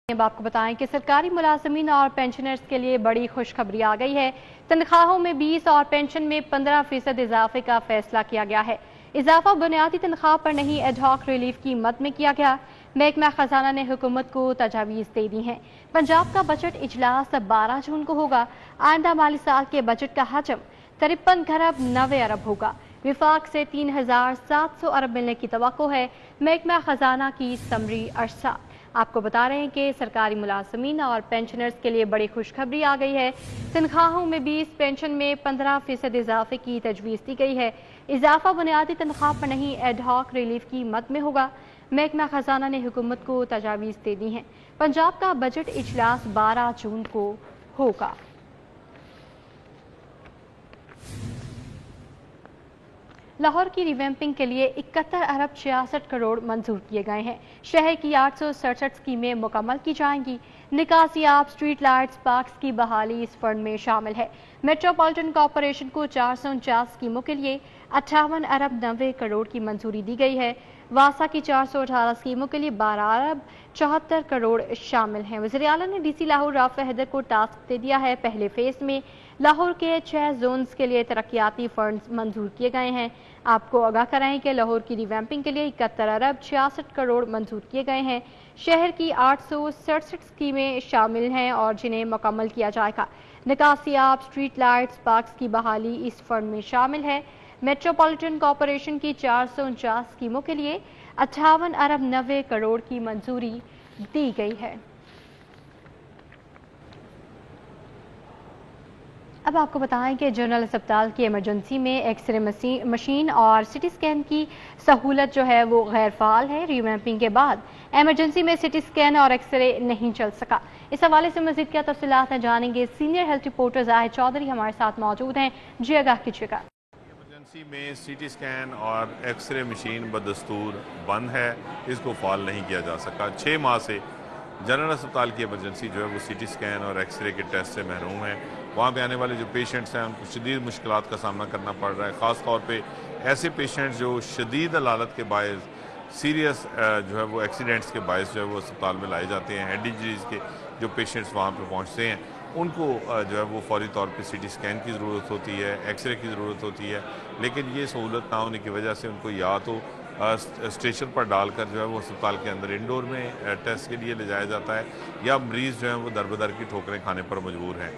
अब आपको बताएं कि सरकारी मुलाजमीन और पेंशनर्स के लिए बड़ी खुशखबरी आ गई है। तनख्वाहों में 20 और पेंशन में 15% इजाफे का फैसला किया गया है। इजाफा बुनियादी तनख्वाह पर नहीं, एडहॉक रिलीफ की मद में किया गया। महकमा खजाना ने हुकूमत को तजावीज़ दे दी हैं। पंजाब का बजट इजलास 12 जून को होगा। आइंदा माली साल के बजट का हजम 53 खरब 90 अरब होगा। विफाक से 3700 अरब मिलने की तवक्को है। महकमा खजाना की समरी अरसा। आपको बता रहे हैं कि सरकारी मुलाजमीन और पेंशनर्स के लिए बड़ी खुशखबरी आ गई है। तनख्वाहों में 20, पेंशन में 15% इजाफे की तजवीज़ दी गई है। इजाफा बुनियादी तनख्वाह पर नहीं, एडहॉक रिलीफ की मद में होगा। महकमा खजाना ने हुकूमत को तजावीज़ दे दी हैं। पंजाब का बजट इजलास 12 जून को होगा। लाहौर की रिवैम्पिंग के लिए 71 अरब 66 करोड़ मंजूर किए गए हैं। शहर की 867 स्कीमें मुकम्मल की जाएंगी। निकासियाब स्ट्रीट लाइट्स पार्क्स की बहाली इस फंड में शामिल है। मेट्रोपॉलिटन कॉरपोरेशन को 449 स्कीमों के लिए 58 अरब 90 करोड़ की मंजूरी दी गई है। वासा की 418 स्कीमों के लिए 12 अरब 74 करोड़ शामिल हैं। वज़ीर आला ने डीसी लाहौर राफे हैदर को टास्क दे दिया है। पहले फेज में लाहौर के 6 जोन्स के लिए तरक्याती फंड्स मंजूर किए गए हैं। आपको आगाह कराएं कि लाहौर की रिवैम्पिंग के लिए 71 अरब 66 करोड़ मंजूर किए गए हैं। शहर की 867 स्कीमें शामिल हैं और जिन्हें मुकम्मल किया जाएगा। निकासियाब स्ट्रीट लाइट्स पार्क्स की बहाली इस फंड में शामिल है। मेट्रोपॉलिटन कॉरपोरेशन की 449 स्कीमों के लिए 58 अरब 90 करोड़ की मंजूरी दी गई है। अब आपको बताएं कि जनरल अस्पताल की इमरजेंसी में एक्सरे मशीन और सिटी स्कैन की सहूलत जो है वो गैर फाल है। रिवैम्पिंग के बाद इमरजेंसी में सिटी स्कैन और एक्सरे नहीं चल सका। इस हवाले से मज़ीद क्या तफसीलात हैं जानेंगे। Senior health reporter Zahid Chaudhry हमारे साथ मौजूद हैं। जी आगाह कीजिएगा। इमरजेंसी में सिटी स्कैन और एक्सरे मशीन बदस्तूर बंद है, इसको फाल नहीं किया जा सका। 6 माह से जनरल अस्पताल की इमरजेंसी जो है वो सिटी स्कैन और एक्सरे के टेस्ट से महरूम है। वहाँ पे आने वाले जो पेशेंट्स हैं उनको शदीद मुश्किलात का सामना करना पड़ रहा है। ख़ास तौर पे ऐसे पेशेंट्स जो शदीद अलालत के बायस सीरियस जो है वो एक्सीडेंट्स के बायस जो है वो अस्पताल में लाए जाते हैं। हेड इंजरीज़ के जो पेशेंट्स वहाँ पे पहुँचते हैं उनको जो है वो फौरी तौर पे सिटी स्कैन की ज़रूरत होती है, एक्सरे की ज़रूरत होती है। लेकिन ये सहूलत ना होने की वजह से उनको या तो स्टेशन पर डालकर जो है वो अस्पताल के अंदर इंडोर में टेस्ट के लिए ले जाया जाता है, या मरीज़ जो है वो दर-बदर की ठोकरें खाने पर मजबूर हैं।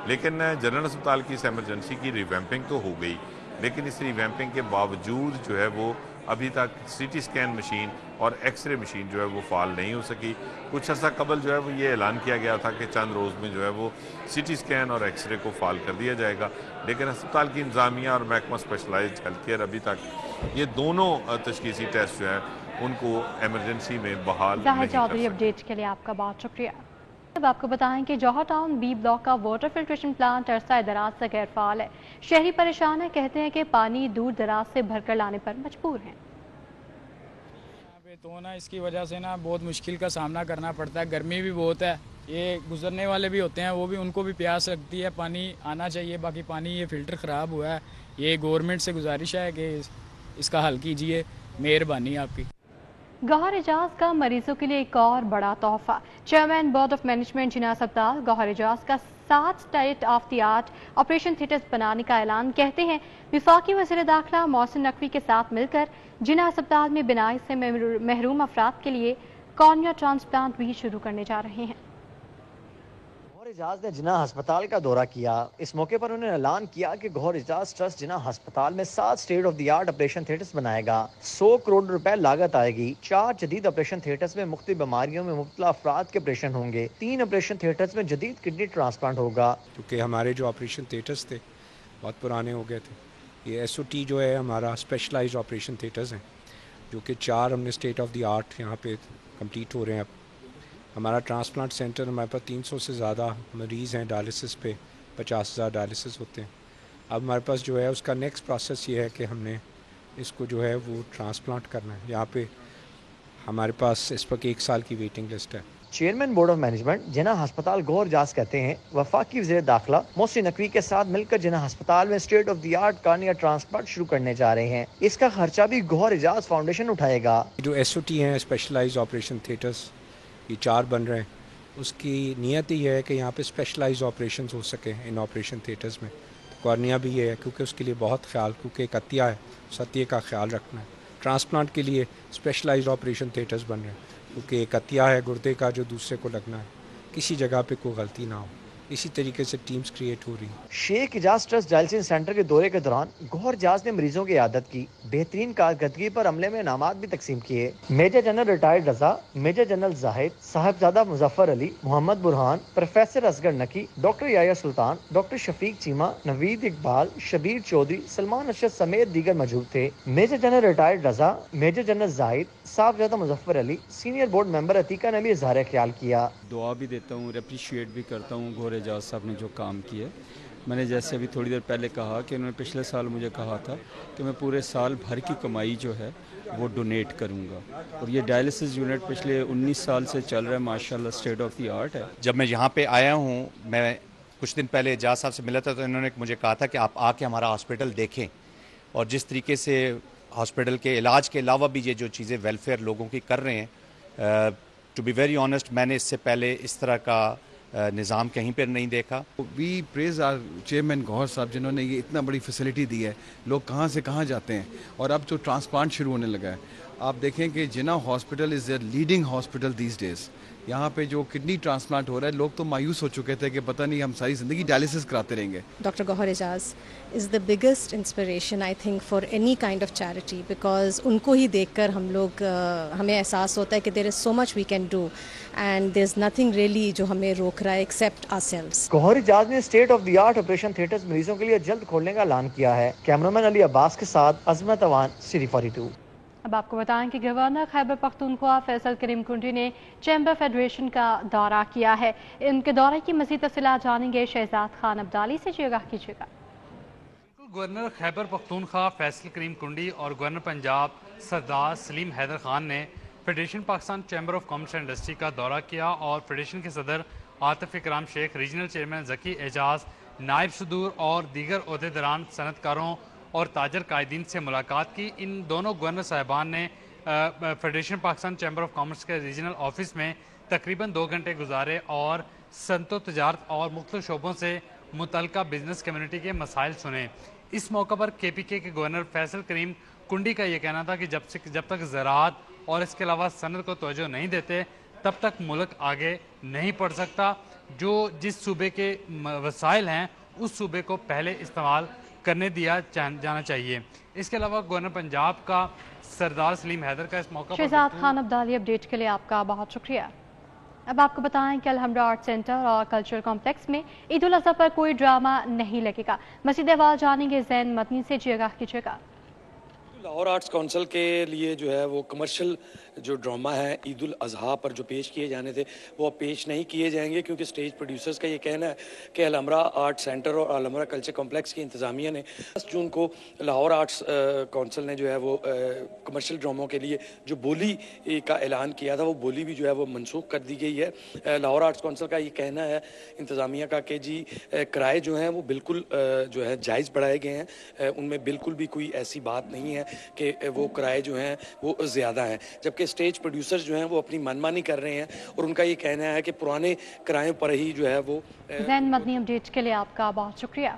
लेकिन जनरल अस्पताल की इस एमरजेंसी की रिवैम्पिंग तो हो गई, लेकिन इस रिवैम्पिंग के बावजूद जो है वो अभी तक सिटी स्कैन मशीन और एक्सरे मशीन जो है वो फाल नहीं हो सकी। कुछ अर्सा कबल जो है वो ये ऐलान किया गया था कि चंद रोज़ में जो है वो सिटी स्कैन और एक्सरे को फाल कर दिया जाएगा, लेकिन अस्पताल की इंतज़ामिया और महकमा स्पेशलाइज्ड हेल्थ केयर अभी तक ये दोनों तशखीसी टेस्ट जो है उनको एमरजेंसी में बहाल नहीं कर सके। अपडेट के लिए आपका बहुत शुक्रिया। अब आपको बताएं कि जौहर टाउन बी ब्लॉक का वाटर फिल्ट्रेशन प्लांट अरसा दराज से गैर फाल है। शहरी परेशान है, कहते हैं कि पानी दूर दराज से भरकर लाने पर मजबूर हैं। तो ना इसकी वजह से ना बहुत मुश्किल का सामना करना पड़ता है। गर्मी भी बहुत है, ये गुजरने वाले भी होते हैं, वो भी उनको भी प्यास लगती है। पानी आना चाहिए, बाकी पानी ये फ़िल्टर ख़राब हुआ है। ये गवर्नमेंट से गुजारिश है कि इसका हल कीजिए, मेहरबानी आपकी। गौहर एजाज का मरीजों के लिए एक और बड़ा तोहफा। चेयरमैन बोर्ड ऑफ मैनेजमेंट जिना अस्पताल गौहर एजाज का 7 state of the art operation theatres बनाने का ऐलान। कहते हैं विफाकी वज़ीर दाखिला मोहसिन नकवी के साथ मिलकर जिना अस्पताल में बिनाई से महरूम अफराद के लिए कॉर्निया ट्रांसप्लांट भी शुरू करने जा रहे हैं। गौहर एजाज ने जिना अस्पताल का दौरा किया। इस मौके पर उन्होंने ऐलान किया कि गौहर एजाज ट्रस्ट जिना अस्पताल में 7 state of the art operation theatres बनाएगा। 100 करोड़ रुपए लागत आएगी। 4 जदीद ऑपरेशन थिएटर्स में मुख्तलिफ बीमारियों में मुब्तला अफराद के ऑपरेशन होंगे। 3 ऑपरेशन थिएटर्स में जदीद किडनी ट्रांसप्लांट होगा। क्योंकि हमारे जो ऑपरेशन थिएटर्स थे बहुत पुराने हो गए थे। ये SOT जो है हमारा स्पेशलाइज्ड ऑपरेशन थिएटर्स हैं, जो कि 4 हमने स्टेट ऑफ द आर्ट यहाँ पे कंप्लीट हो रहे हैं। अब हमारा ट्रांसप्लांट सेंटर, हमारे पास 300 से ज़्यादा मरीज़ हैं डायलिसिस पे, 50,000 डायलिसिस होते हैं। अब हमारे पास जो है उसका नेक्स्ट प्रोसेस ये है कि हमने इसको जो है वो ट्रांसप्लांट करना है। यहाँ पे हमारे पास इस वक्त 1 साल की वेटिंग लिस्ट है। चेयरमैन बोर्ड ऑफ मैनेजमेंट जिना अस्पताल गौहर एजाज कहते हैं वफाकी वज़ीर दाखिला मोहसिन नकवी के साथ मिलकर जिना अस्पताल में state of the art cornea transplant शुरू करने जा रहे हैं। इसका खर्चा भी गौहर एजाज फाउंडेशन उठाएगा। जो SOT हैं स्पेशलाइज्ड ऑपरेशन थिएटर्स, ये 4 बन रहे हैं। اس کی نیت ہی ہے کہ یہاں پہ اسپیشلائز آپریشنز ہو سکیں ان آپریشن تھیٹرز میں. کارنیا بھی یہ ہے کیونکہ اس کے لیے بہت خیال، کیونکہ ایک عطیہ ہے، اس عطیے کا خیال رکھنا ہے. ٹرانسپلانٹ کے لیے اسپیشلائز آپریشن تھیٹرز بن رہے ہیں کیونکہ ایک عطیہ ہے گردے کا جو دوسرے کو لگنا ہے، کسی جگہ پہ کوئی غلطی نہ ہو. اسی طریقے سے ٹیمز کریٹ ہو رہی ہیں. شیخ اجاز ٹرسٹ ڈائلسس سینٹر کے دورے کے دوران گوہر اجاز نے مریضوں کی عیادت کی، بہترین کارکردگی پر عملے میں انعامات بھی تقسیم کیے. میجر جنرل ریٹائرڈ رضا، میجر جنرل زاہد، صاحبزادہ مظفر علی، محمد برہان، پروفیسر اصغر نقی، ڈاکٹر یحییٰ سلطان، ڈاکٹر شفیق چیمہ، نوید اقبال، شبیر چودھری، سلمان ارشد سمیت دیگر موجود تھے. میجر جنرل ریٹائرڈ رضا، میجر جنرل زاہد، صاحبزادہ مظفر علی، سینئر بورڈ ممبر عتیقہ نے بھی اظہار خیال کیا. دعا بھی دیتا ہوں اور اپریشیٹ بھی کرتا ہوں گوہر اجاز صاحب نے جو کام کیا. میں نے جیسے ابھی تھوڑی دیر پہلے کہا کہ انہوں نے پچھلے سال مجھے کہا تھا کہ میں پورے سال بھر کی کمائی جو ہے وہ ڈونیٹ کروں گا، اور یہ ڈائلسس یونٹ پچھلے 19 سال سے چل رہا ہے، ماشاءاللہ اسٹیٹ آف دی آرٹ ہے. جب میں یہاں پہ آیا ہوں، میں کچھ دن پہلے اجاز صاحب سے ملا تھا تو انہوں نے مجھے کہا تھا کہ آپ آ کے ہمارا ہاسپٹل دیکھیں، اور جس طریقے سے ہاسپٹل کے علاج کے علاوہ بھی یہ جو چیزیں ویلفیئر لوگوں کی کر رہے ہیں، ٹو بی ویری آنیسٹ میں نے اس سے پہلے اس طرح کا نظام کہیں پر نہیں دیکھا. وی پریز آر چیئرمین گوہر صاحب جنہوں نے یہ اتنا بڑی فیسلٹی دی ہے. لوگ کہاں سے کہاں جاتے ہیں، اور اب جو ٹرانسپلانٹ شروع ہونے لگا ہے، آپ دیکھیں کہ Jinnah hospital is a leading hospital these days. یہاں پہ جو کڈنی ٹرانسپلانٹ ہو رہا ہے، لوگ تو مایوس ہو چکے تھے کہ پتہ نہیں ہم ساری زندگی ڈائلسس کراتے رہیں گے. Dr. Gohar Ijaz is the biggest inspiration I think for any kind of charity, because ان کو ہی دیکھ کر ہم لوگ ہمیں احساس ہوتا ہے کہ there is so much we can do and there's nothing really جو ہمیں روک رہا ہے except ourselves. گوہر اجاز نے state of the art operation theatres مریضوں کے لیے جلد کھولنے کا اعلان کیا ہے. کیمرامین علی عباس کے ساتھ عظمت اوان، سٹی 42. اب آپ کو بتائیں کہ گورنر خیبر پختونخوا فیصل کریم کنڈی نے چیمبر فیڈریشن کا دورہ کیا ہے. ان کے دورے کی مزید تفصیلات جانیں گے شہزاد خان عبدالی سے. جی آگاہ کیجیے گا. گورنر خیبر پختونخوا فیصل کریم کنڈی اور گورنر پنجاب سردار سلیم حیدر خان نے federation Pakistan chamber of commerce and industry کا دورہ کیا اور فیڈریشن کے صدر عاطف اکرام شیخ، ریجنل چیئرمین ذکی اعجاز، نائب صدور اور دیگر عہدیداران، صنعت کاروں اور تاجر قائدین سے ملاقات کی. ان دونوں گورنر صاحبان نے federation Pakistan chamber of commerce کے ریجنل آفس میں تقریباً 2 گھنٹے گزارے اور صنعت و تجارت اور مختلف شعبوں سے متعلقہ بزنس کمیونٹی کے مسائل سنے. اس موقع پر کے پی کے گورنر فیصل کریم کنڈی کا یہ کہنا تھا کہ جب تک زراعت اور اس کے علاوہ صنعت کو توجہ نہیں دیتے تب تک ملک آگے نہیں بڑھ سکتا. جس صوبے کے وسائل ہیں اس صوبے کو پہلے استعمال کرنے دیا جانا چاہیے. اس کے علاوہ گورنر پنجاب کا سردار سلیم حیدر کا اس موقع پر شہزاد خان عبدالی اپڈیٹ کے لیے آپ کا بہت شکریہ. اب آپ کو بتائیں کہ الحمرہ آرٹ سینٹر اور کلچرل کمپلیکس میں عید الاضحیٰ پر کوئی ڈرامہ نہیں لگے گا. مزید احوال جانیں گے زین مدنی سے. جی آگاہ کیجیے گا. لاہور آرٹس کونسل کے لیے جو ہے وہ کمرشل جو ڈرامہ ہے عید الاضحیٰ پر جو پیش کیے جانے تھے وہ اب پیش نہیں کیے جائیں گے، کیونکہ سٹیج پروڈیوسرز کا یہ کہنا ہے کہ الحمرہ آرٹ سینٹر اور الحمرہ کلچر کمپلیکس کی انتظامیہ نے 10 جون کو لاہور آرٹس کونسل نے جو ہے وہ کمرشل ڈراموں کے لیے جو بولی کا اعلان کیا تھا وہ بولی بھی جو ہے وہ منسوخ کر دی گئی ہے. لاہور آرٹس کونسل کا یہ کہنا ہے انتظامیہ کا کہ جی کرائے جو ہیں وہ بالکل جو ہے جائز بڑھائے گئے ہیں، ان میں بالکل بھی کوئی ایسی بات نہیں ہے کہ وہ کرائے جو ہیں وہ زیادہ ہیں، جبکہ اسٹیج پروڈیوسر جو ہیں وہ اپنی منمانی کر رہے ہیں اور ان کا یہ کہنا ہے کہ پرانے کرایوں پر ہی جو ہے وہ. زین مدنی اپڈیٹ کے لیے آپ کا بہت شکریہ.